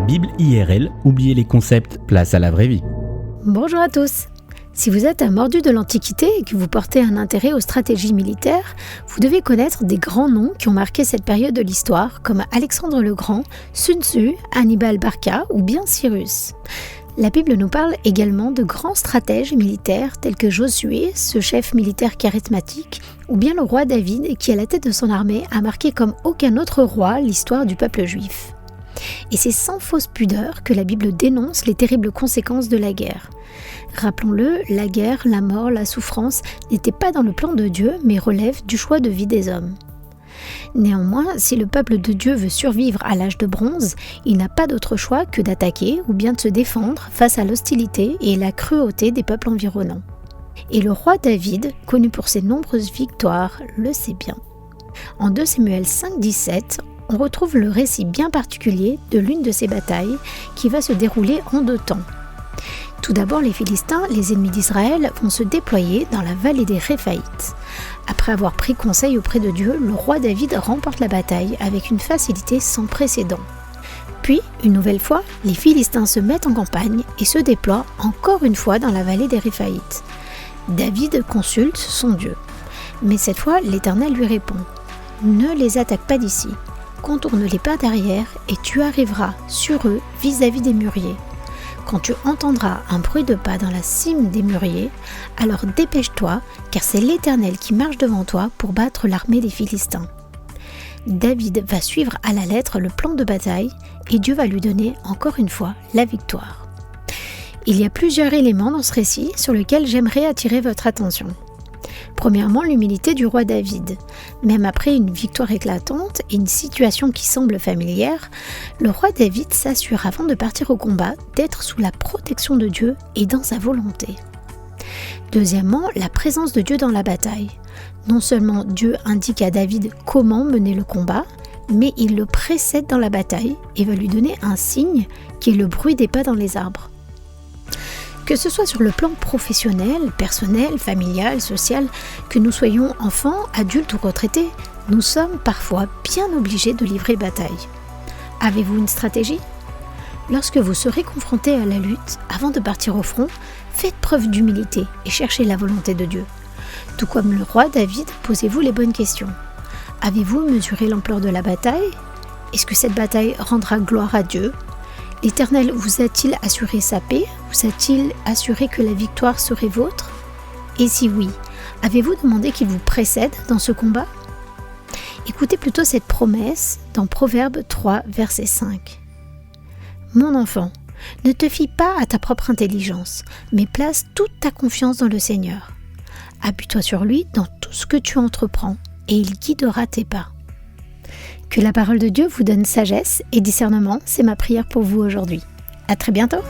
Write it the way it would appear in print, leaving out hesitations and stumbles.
Bible IRL, oubliez les concepts, place à la vraie vie. Bonjour à tous. Si vous êtes un mordu de l'Antiquité et que vous portez un intérêt aux stratégies militaires, vous devez connaître des grands noms qui ont marqué cette période de l'histoire, comme Alexandre le Grand, Sun Tzu, Hannibal Barca ou bien Cyrus. La Bible nous parle également de grands stratèges militaires tels que Josué, ce chef militaire charismatique, ou bien le roi David qui, à la tête de son armée, a marqué comme aucun autre roi l'histoire du peuple juif. Et c'est sans fausse pudeur que la Bible dénonce les terribles conséquences de la guerre. Rappelons-le, la guerre, la mort, la souffrance n'étaient pas dans le plan de Dieu, mais relèvent du choix de vie des hommes. Néanmoins, si le peuple de Dieu veut survivre à l'âge de bronze, il n'a pas d'autre choix que d'attaquer ou bien de se défendre face à l'hostilité et la cruauté des peuples environnants. Et le roi David, connu pour ses nombreuses victoires, le sait bien. En 2 Samuel 5,17, on retrouve le récit bien particulier de l'une de ces batailles qui va se dérouler en 2 temps. Tout d'abord, les Philistins, les ennemis d'Israël, vont se déployer dans la vallée des Réphaïtes. Après avoir pris conseil auprès de Dieu, le roi David remporte la bataille avec une facilité sans précédent. Puis, une nouvelle fois, les Philistins se mettent en campagne et se déploient encore une fois dans la vallée des Réphaïtes. David consulte son Dieu. Mais cette fois, l'Éternel lui répond « Ne les attaque pas d'ici, contourne-les pas derrière et tu arriveras sur eux vis-à-vis des mûriers. Quand tu entendras un bruit de pas dans la cime des mûriers, alors dépêche-toi, car c'est l'Éternel qui marche devant toi pour battre l'armée des Philistins. » David va suivre à la lettre le plan de bataille et Dieu va lui donner encore une fois la victoire. Il y a plusieurs éléments dans ce récit sur lesquels j'aimerais attirer votre attention. Premièrement, l'humilité du roi David. Même après une victoire éclatante et une situation qui semble familière, le roi David s'assure avant de partir au combat d'être sous la protection de Dieu et dans sa volonté. Deuxièmement, la présence de Dieu dans la bataille. Non seulement Dieu indique à David comment mener le combat, mais il le précède dans la bataille et va lui donner un signe qui est le bruit des pas dans les arbres. Que ce soit sur le plan professionnel, personnel, familial, social, que nous soyons enfants, adultes ou retraités, nous sommes parfois bien obligés de livrer bataille. Avez-vous une stratégie ? Lorsque vous serez confrontés à la lutte, avant de partir au front, faites preuve d'humilité et cherchez la volonté de Dieu. Tout comme le roi David, posez-vous les bonnes questions. Avez-vous mesuré l'ampleur de la bataille ? Est-ce que cette bataille rendra gloire à Dieu ? L'Éternel vous a-t-il assuré sa paix ? Vous a-t-il assuré que la victoire serait vôtre ? Et si oui, avez-vous demandé qu'il vous précède dans ce combat ? Écoutez plutôt cette promesse dans Proverbe 3, verset 5. « Mon enfant, ne te fie pas à ta propre intelligence, mais place toute ta confiance dans le Seigneur. Appuie-toi sur lui dans tout ce que tu entreprends, et il guidera tes pas. » Que la parole de Dieu vous donne sagesse et discernement, c'est ma prière pour vous aujourd'hui. À très bientôt.